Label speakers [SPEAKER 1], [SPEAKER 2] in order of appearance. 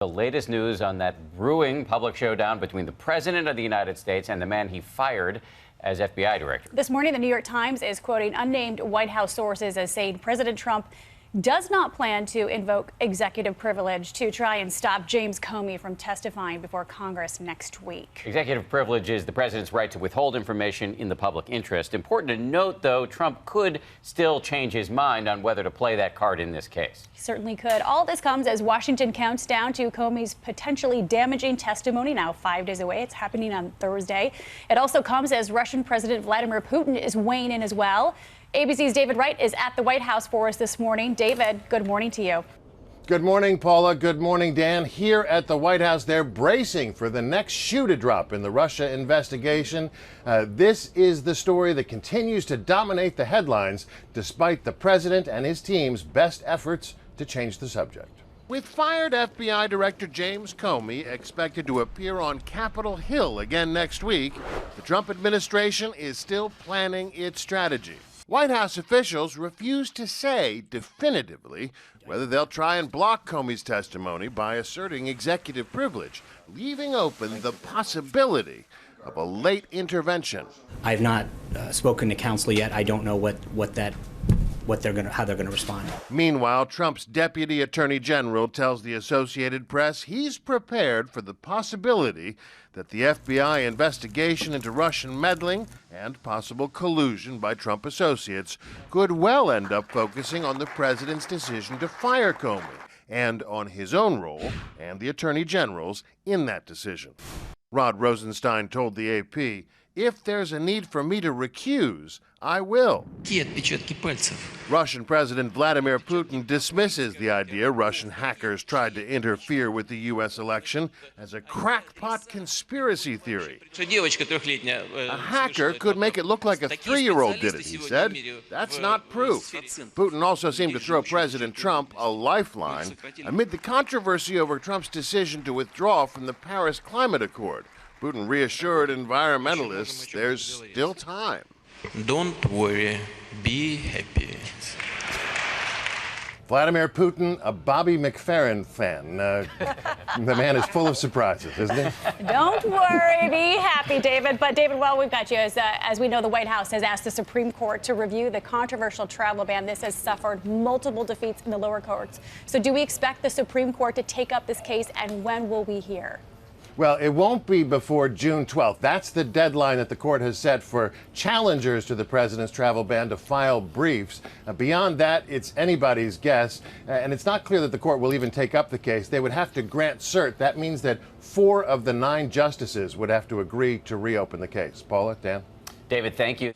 [SPEAKER 1] The latest news on that brewing public showdown between the president of the United States and the man he fired as FBI director.
[SPEAKER 2] This morning, the New York Times is quoting unnamed White House sources as saying President Trump does not plan to invoke executive privilege to try and stop James Comey from testifying before Congress next week.
[SPEAKER 1] Executive privilege is the president's right to withhold information in the public interest. Important to note, though, Trump could still change his mind on whether to play that card in this case.
[SPEAKER 2] He certainly could. All this comes as Washington counts down to Comey's potentially damaging testimony, now 5 days away. It's happening on Thursday. It also comes as Russian President Vladimir Putin is weighing in as well. ABC's David Wright is at the White House for us this morning. David, good morning to you.
[SPEAKER 3] Good morning, Paula. Good morning, Dan. Here at the White House, they're bracing for the next shoe to drop in the Russia investigation. This is the story that continues to dominate the headlines, despite the president and his team's best efforts to change the subject. With fired FBI Director James Comey expected to appear on Capitol Hill again next week, the Trump administration is still planning its strategy. White House officials refuse to say definitively whether they'll try and block Comey's testimony by asserting executive privilege, leaving open the possibility of a late intervention.
[SPEAKER 4] I've not spoken to counsel yet. I don't know how they're going to respond.
[SPEAKER 3] Meanwhile, Trump's deputy attorney general tells the Associated Press he's prepared for the possibility that the FBI investigation into Russian meddling and possible collusion by Trump associates could well end up focusing on the president's decision to fire Comey and on his own role and the attorney general's in that decision. Rod Rosenstein told the AP, "If there's a need for me to recuse, I will." Russian President Vladimir Putin dismisses the idea Russian hackers tried to interfere with the U.S. election as a crackpot conspiracy theory. A hacker could make it look like a 3-year-old did it, he said. That's not proof. Putin also seemed to throw President Trump a lifeline amid the controversy over Trump's decision to withdraw from the Paris Climate Accord. Putin reassured environmentalists there's still time.
[SPEAKER 5] Don't worry, be happy.
[SPEAKER 3] Vladimir Putin, a Bobby McFerrin fan. The man is full of surprises, isn't he?
[SPEAKER 2] Don't worry, be happy, David. But David, while we've got you, as we know, the White House has asked the Supreme Court to review the controversial travel ban. This has suffered multiple defeats in the lower courts. So do we expect the Supreme Court to take up this case, and when will we hear?
[SPEAKER 3] Well, it won't be before June 12th. That's the deadline that the court has set for challengers to the president's travel ban to file briefs. Beyond that, it's anybody's guess. And it's not clear that the court will even take up the case. They would have to grant cert. That means that 4 of the 9 justices would have to agree to reopen the case. Paula, Dan?
[SPEAKER 1] David, thank you.